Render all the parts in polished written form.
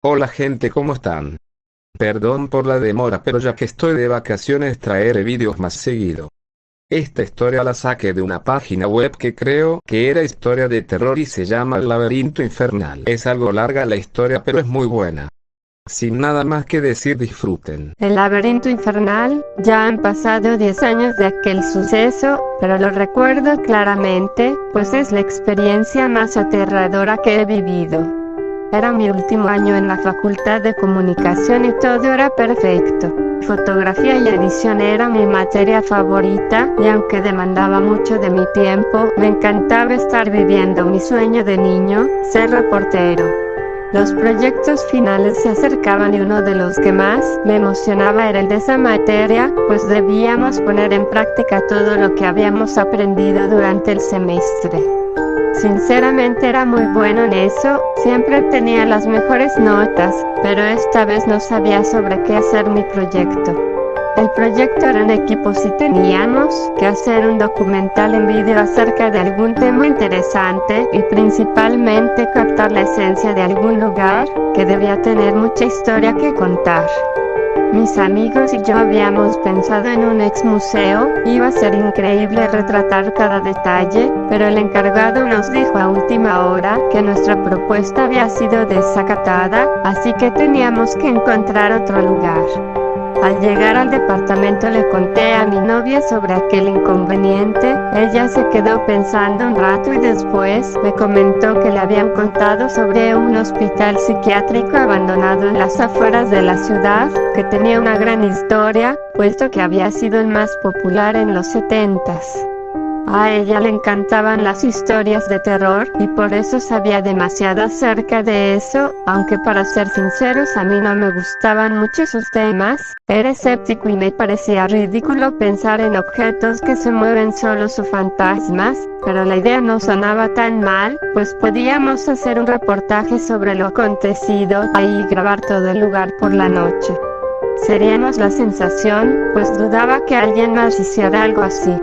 Hola gente, ¿cómo están? Perdón por la demora, pero ya que estoy de vacaciones traeré vídeos más seguido. Esta historia la saqué de una página web que creo que era historia de terror y se llama El Laberinto Infernal. Es algo larga la historia, pero es muy buena. Sin nada más que decir, disfruten. El laberinto infernal, ya han pasado 10 años de aquel suceso, pero lo recuerdo claramente, pues es la experiencia más aterradora que he vivido. Era mi último año en la Facultad de Comunicación y todo era perfecto. Fotografía y edición era mi materia favorita, y aunque demandaba mucho de mi tiempo, me encantaba estar viviendo mi sueño de niño, ser reportero. Los proyectos finales se acercaban y uno de los que más me emocionaba era el de esa materia, pues debíamos poner en práctica todo lo que habíamos aprendido durante el semestre. Sinceramente era muy bueno en eso, siempre tenía las mejores notas, pero esta vez no sabía sobre qué hacer mi proyecto. El proyecto era en equipo y teníamos que hacer un documental en vídeo acerca de algún tema interesante y principalmente captar la esencia de algún lugar que debía tener mucha historia que contar. Mis amigos y yo habíamos pensado en un ex museo, iba a ser increíble retratar cada detalle, pero el encargado nos dijo a última hora que nuestra propuesta había sido desacatada, así que teníamos que encontrar otro lugar. Al llegar al departamento le conté a mi novia sobre aquel inconveniente, ella se quedó pensando un rato y después me comentó que le habían contado sobre un hospital psiquiátrico abandonado en las afueras de la ciudad, que tenía una gran historia, puesto que había sido el más popular en los 70s. A ella le encantaban las historias de terror, y por eso sabía demasiado acerca de eso, aunque para ser sinceros a mí no me gustaban mucho esos temas, era escéptico y me parecía ridículo pensar en objetos que se mueven solos o fantasmas, pero la idea no sonaba tan mal, pues podíamos hacer un reportaje sobre lo acontecido ahí y grabar todo el lugar por la noche. Seríamos la sensación, pues dudaba que alguien más hiciera algo así.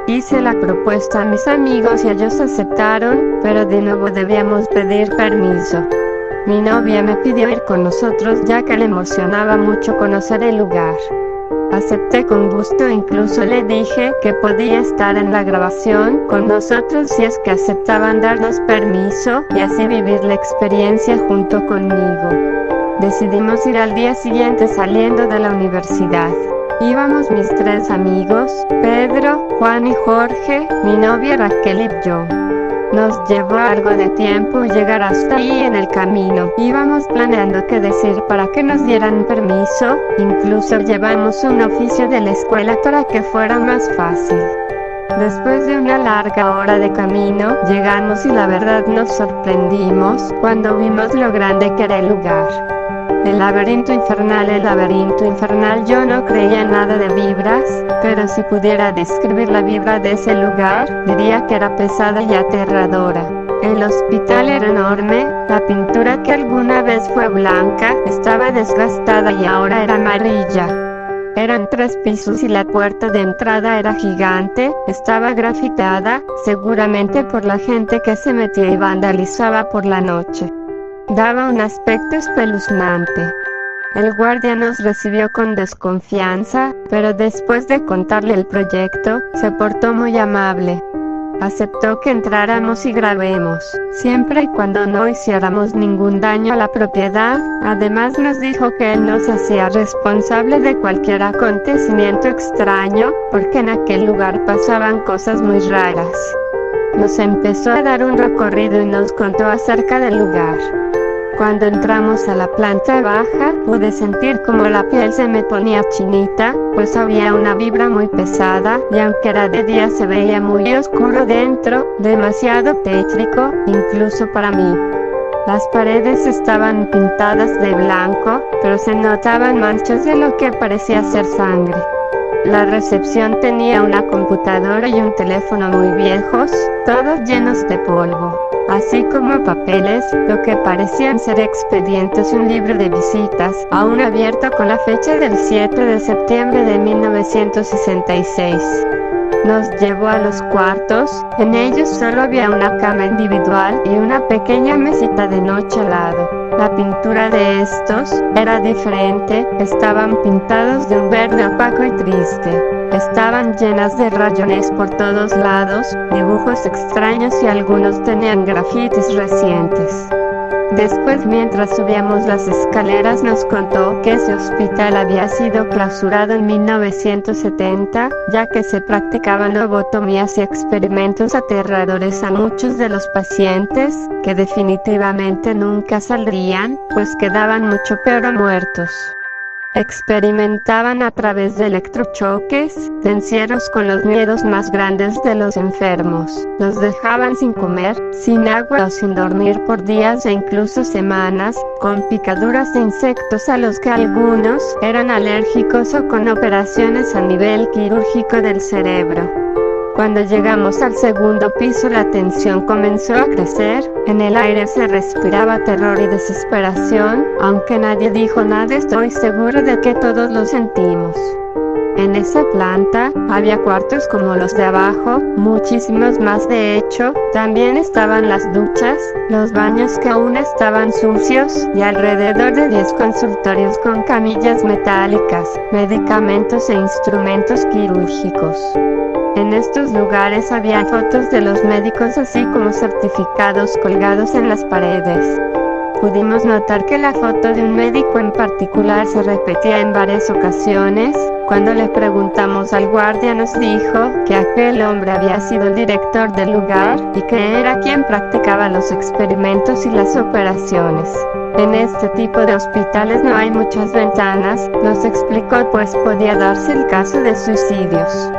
Hice la propuesta a mis amigos y ellos aceptaron, pero de nuevo debíamos pedir permiso. Mi novia me pidió ir con nosotros ya que le emocionaba mucho conocer el lugar. Acepté con gusto, incluso le dije que podía estar en la grabación con nosotros si es que aceptaban darnos permiso y así vivir la experiencia junto conmigo. Decidimos ir al día siguiente saliendo de la universidad. Íbamos mis 3 amigos, Pedro, Juan y Jorge, mi novia Raquel y yo. Nos llevó algo de tiempo llegar hasta ahí en el camino. Íbamos planeando qué decir para que nos dieran permiso, incluso llevamos un oficio de la escuela para que fuera más fácil. Después de una larga hora de camino, llegamos y la verdad nos sorprendimos cuando vimos lo grande que era el lugar. El laberinto infernal, yo no creía en nada de vibras, pero si pudiera describir la vibra de ese lugar, diría que era pesada y aterradora. El hospital era enorme, la pintura que alguna vez fue blanca, estaba desgastada y ahora era amarilla. Eran 3 pisos y la puerta de entrada era gigante, estaba grafiteada, seguramente por la gente que se metía y vandalizaba por la noche. Daba un aspecto espeluznante. El guardia nos recibió con desconfianza, pero después de contarle el proyecto, se portó muy amable. Aceptó que entráramos y grabemos, siempre y cuando no hiciéramos ningún daño a la propiedad. Además nos dijo que él no se hacía responsable de cualquier acontecimiento extraño, porque en aquel lugar pasaban cosas muy raras. Nos empezó a dar un recorrido y nos contó acerca del lugar. Cuando entramos a la planta baja, pude sentir como la piel se me ponía chinita, pues había una vibra muy pesada, y aunque era de día se veía muy oscuro dentro, demasiado tétrico, incluso para mí. Las paredes estaban pintadas de blanco, pero se notaban manchas de lo que parecía ser sangre. La recepción tenía una computadora y un teléfono muy viejos, todos llenos de polvo, así como papeles, lo que parecían ser expedientes y un libro de visitas, aún abierto con la fecha del 7 de septiembre de 1966. Nos llevó a los cuartos, en ellos solo había una cama individual y una pequeña mesita de noche al lado. La pintura de estos era diferente, estaban pintados de un verde opaco y triste. Estaban llenas de rayones por todos lados, dibujos extraños y algunos tenían grafitis recientes. Después, mientras subíamos las escaleras, nos contó que ese hospital había sido clausurado en 1970, ya que se practicaban lobotomías y experimentos aterradores a muchos de los pacientes, que definitivamente nunca saldrían, pues quedaban mucho peor o muertos. Experimentaban a través de electrochoques, de encierros con los miedos más grandes de los enfermos. Los dejaban sin comer, sin agua o sin dormir por días e incluso semanas, con picaduras de insectos a los que algunos eran alérgicos o con operaciones a nivel quirúrgico del cerebro. Cuando llegamos al segundo piso, la tensión comenzó a crecer, en el aire se respiraba terror y desesperación, aunque nadie dijo nada, estoy seguro de que todos lo sentimos. En esa planta, había cuartos como los de abajo, muchísimos más de hecho, también estaban las duchas, los baños que aún estaban sucios, y alrededor de 10 consultorios con camillas metálicas, medicamentos e instrumentos quirúrgicos. En estos lugares había fotos de los médicos así como certificados colgados en las paredes. Pudimos notar que la foto de un médico en particular se repetía en varias ocasiones. Cuando le preguntamos al guardia, nos dijo que aquel hombre había sido el director del lugar y que era quien practicaba los experimentos y las operaciones. En este tipo de hospitales no hay muchas ventanas, nos explicó, pues podía darse el caso de suicidios.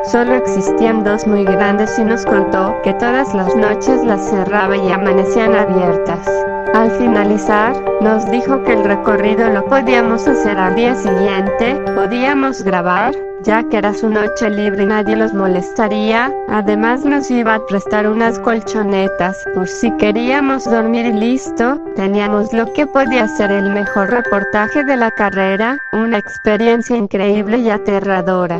Solo existían 2 muy grandes y nos contó que todas las noches las cerraba y amanecían abiertas. Al finalizar, nos dijo que el recorrido lo podíamos hacer al día siguiente, podíamos grabar, ya que era su noche libre y nadie los molestaría. Además nos iba a prestar unas colchonetas por si queríamos dormir y listo, teníamos lo que podía ser el mejor reportaje de la carrera, una experiencia increíble y aterradora.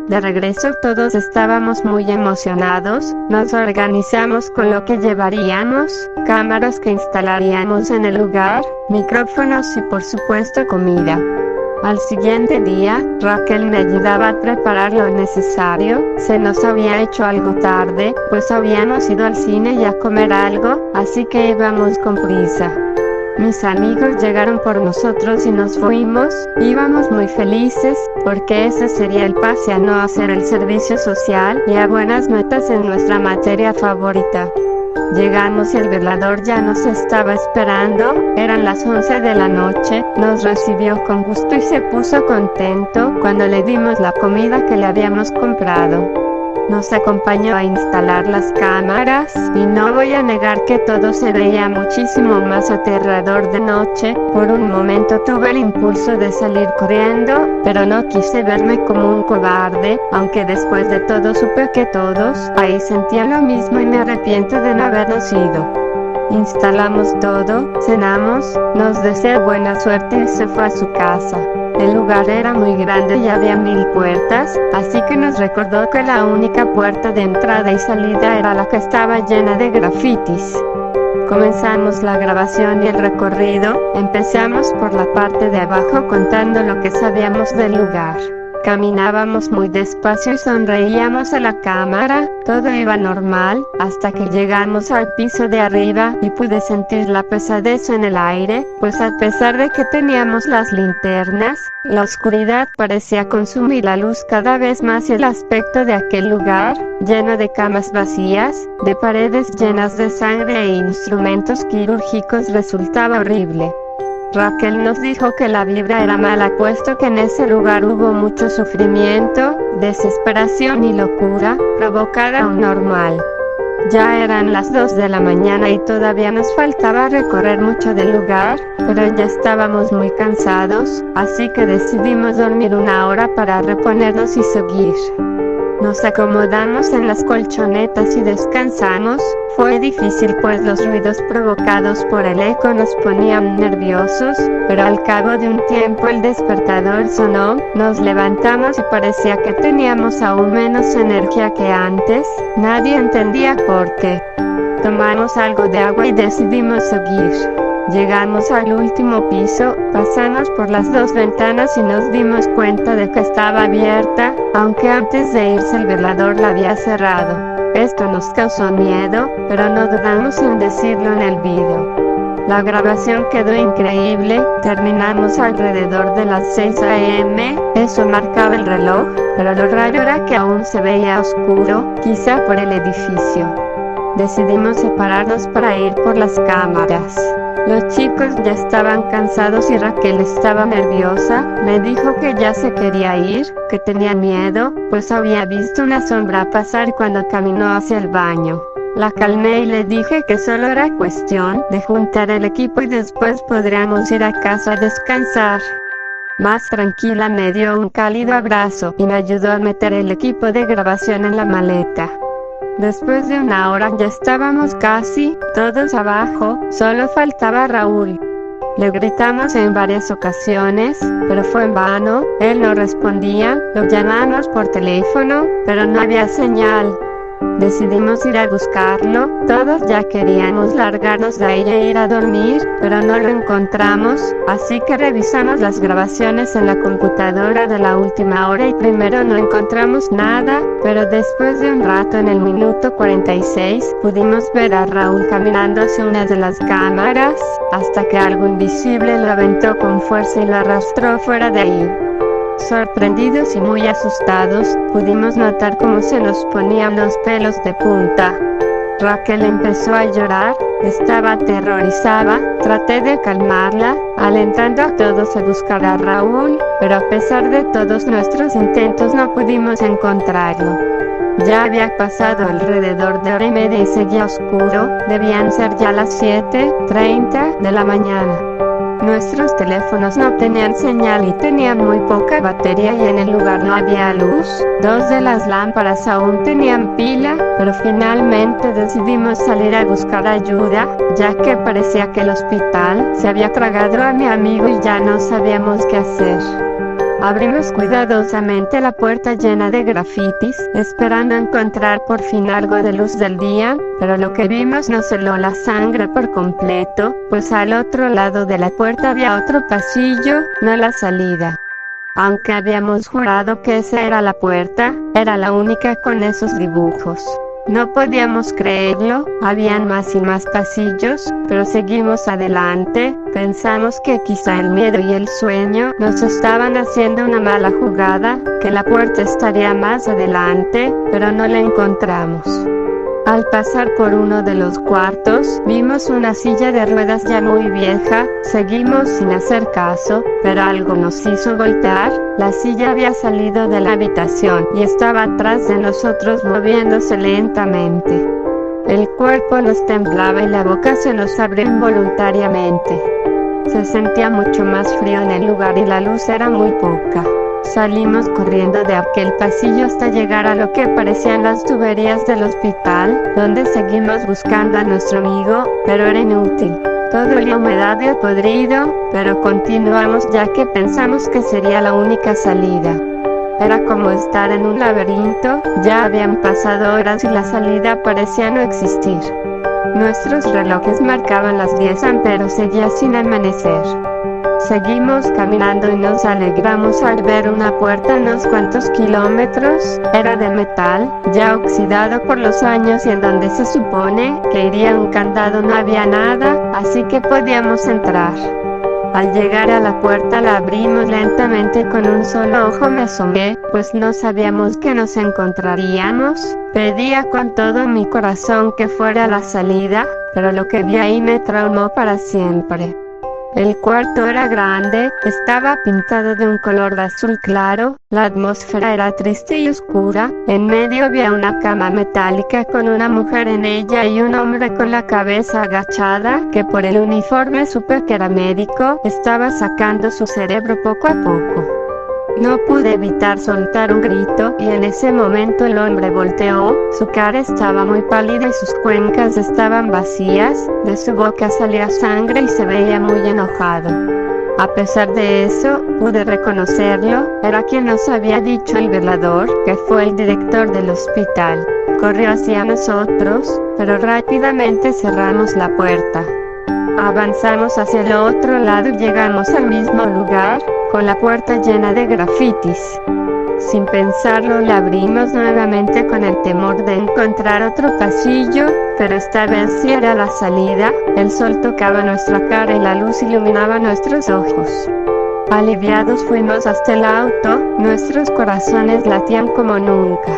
De regreso todos estábamos muy emocionados, nos organizamos con lo que llevaríamos, cámaras que instalaríamos en el lugar, micrófonos y por supuesto comida. Al siguiente día, Raquel me ayudaba a preparar lo necesario, se nos había hecho algo tarde, pues habíamos ido al cine y a comer algo, así que íbamos con prisa. Mis amigos llegaron por nosotros y nos fuimos, íbamos muy felices, porque ese sería el pase a no hacer el servicio social y a buenas notas en nuestra materia favorita. Llegamos y el velador ya nos estaba esperando, eran las 11 de la noche, nos recibió con gusto y se puso contento cuando le dimos la comida que le habíamos comprado. Nos acompañó a instalar las cámaras, y no voy a negar que todo se veía muchísimo más aterrador de noche. Por un momento tuve el impulso de salir corriendo, pero no quise verme como un cobarde, aunque después de todo supe que todos ahí sentían lo mismo y me arrepiento de no habernos ido. Instalamos todo, cenamos, nos deseó buena suerte y se fue a su casa. El lugar era muy grande y había 1000 puertas, así que nos recordó que la única puerta de entrada y salida era la que estaba llena de grafitis. Comenzamos la grabación y el recorrido, empezamos por la parte de abajo contando lo que sabíamos del lugar. Caminábamos muy despacio y sonreíamos a la cámara, todo iba normal, hasta que llegamos al piso de arriba y pude sentir la pesadez en el aire, pues a pesar de que teníamos las linternas, la oscuridad parecía consumir la luz cada vez más y el aspecto de aquel lugar, lleno de camas vacías, de paredes llenas de sangre e instrumentos quirúrgicos, resultaba horrible. Raquel nos dijo que la vibra era mala, puesto que en ese lugar hubo mucho sufrimiento, desesperación y locura, provocada o normal. Ya eran las 2 de la mañana y todavía nos faltaba recorrer mucho del lugar, pero ya estábamos muy cansados, así que decidimos dormir 1 hora para reponernos y seguir. Nos acomodamos en las colchonetas y descansamos. Fue difícil pues los ruidos provocados por el eco nos ponían nerviosos, pero al cabo de un tiempo el despertador sonó, nos levantamos y parecía que teníamos aún menos energía que antes, nadie entendía por qué. Tomamos algo de agua y decidimos seguir. Llegamos al último piso, pasamos por las 2 ventanas y nos dimos cuenta de que estaba abierta, aunque antes de irse el velador la había cerrado. Esto nos causó miedo, pero no dudamos en decirlo en el video. La grabación quedó increíble, terminamos alrededor de las 6 a.m., eso marcaba el reloj, pero lo raro era que aún se veía oscuro, quizá por el edificio. Decidimos separarnos para ir por las cámaras. Los chicos ya estaban cansados y Raquel estaba nerviosa, me dijo que ya se quería ir, que tenía miedo, pues había visto una sombra pasar cuando caminó hacia el baño. La calmé y le dije que solo era cuestión de juntar el equipo y después podríamos ir a casa a descansar. Más tranquila me dio un cálido abrazo y me ayudó a meter el equipo de grabación en la maleta. Después de una hora ya estábamos casi todos abajo, solo faltaba Raúl. Le gritamos en varias ocasiones, pero fue en vano, él no respondía, lo llamamos por teléfono, pero no había señal. Decidimos ir a buscarlo, todos ya queríamos largarnos de ahí e ir a dormir, pero no lo encontramos, así que revisamos las grabaciones en la computadora de la última hora y primero no encontramos nada, pero después de un rato en el minuto 46 pudimos ver a Raúl caminando hacia una de las cámaras, hasta que algo invisible lo aventó con fuerza y lo arrastró fuera de ahí. Sorprendidos y muy asustados, pudimos notar cómo se nos ponían los pelos de punta. Raquel empezó a llorar, estaba aterrorizada, traté de calmarla, alentando a todos a buscar a Raúl, pero a pesar de todos nuestros intentos no pudimos encontrarlo. Ya había pasado alrededor de hora y media y seguía oscuro, debían ser ya las 7:30 de la mañana. Nuestros teléfonos no tenían señal y tenían muy poca batería y en el lugar no había luz. 2 de las lámparas aún tenían pila, pero finalmente decidimos salir a buscar ayuda, ya que parecía que el hospital se había tragado a mi amigo y ya no sabíamos qué hacer. Abrimos cuidadosamente la puerta llena de grafitis, esperando encontrar por fin algo de luz del día, pero lo que vimos nos heló la sangre por completo, pues al otro lado de la puerta había otro pasillo, no la salida. Aunque habíamos jurado que esa era la puerta, era la única con esos dibujos. No podíamos creerlo, habían más y más pasillos, pero seguimos adelante, pensamos que quizá el miedo y el sueño nos estaban haciendo una mala jugada, que la puerta estaría más adelante, pero no la encontramos. Al pasar por uno de los cuartos, vimos una silla de ruedas ya muy vieja, seguimos sin hacer caso, pero algo nos hizo voltear, la silla había salido de la habitación y estaba atrás de nosotros moviéndose lentamente. El cuerpo nos temblaba y la boca se nos abrió involuntariamente. Se sentía mucho más frío en el lugar y la luz era muy poca. Salimos corriendo de aquel pasillo hasta llegar a lo que parecían las tuberías del hospital, donde seguimos buscando a nuestro amigo, pero era inútil. Todo olía a humedad y a podrido, pero continuamos ya que pensamos que sería la única salida. Era como estar en un laberinto, ya habían pasado horas y la salida parecía no existir. Nuestros relojes marcaban las 10 pero seguía sin amanecer. Seguimos caminando y nos alegramos al ver una puerta a unos cuantos kilómetros, era de metal, ya oxidado por los años y en donde se supone que iría un candado no había nada, así que podíamos entrar. Al llegar a la puerta la abrimos lentamente con un solo ojo me asomé, pues no sabíamos que nos encontraríamos, pedía con todo mi corazón que fuera la salida, pero lo que vi ahí me traumó para siempre. El cuarto era grande, estaba pintado de un color azul claro, la atmósfera era triste y oscura, en medio había una cama metálica con una mujer en ella y un hombre con la cabeza agachada, que por el uniforme supe que era médico, estaba sacando su cerebro poco a poco. No pude evitar soltar un grito y en ese momento el hombre volteó, su cara estaba muy pálida y sus cuencas estaban vacías, de su boca salía sangre y se veía muy enojado. A pesar de eso, pude reconocerlo, era quien nos había dicho el velador, que fue el director del hospital. Corrió hacia nosotros, pero rápidamente cerramos la puerta. Avanzamos hacia el otro lado y llegamos al mismo lugar, con la puerta llena de grafitis. Sin pensarlo la abrimos nuevamente con el temor de encontrar otro pasillo, pero esta vez sí era la salida. El sol tocaba nuestra cara y la luz iluminaba nuestros ojos. Aliviados fuimos hasta el auto, nuestros corazones latían como nunca.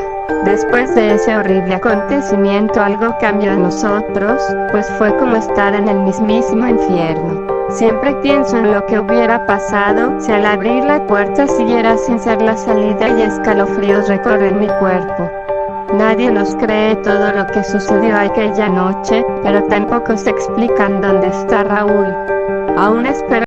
Después de ese horrible acontecimiento algo cambió en nosotros, pues fue como estar en el mismísimo infierno. Siempre pienso en lo que hubiera pasado si al abrir la puerta siguiera sin ser la salida y escalofríos recorren mi cuerpo. Nadie nos cree todo lo que sucedió aquella noche, pero tampoco se explican dónde está Raúl. Aún espero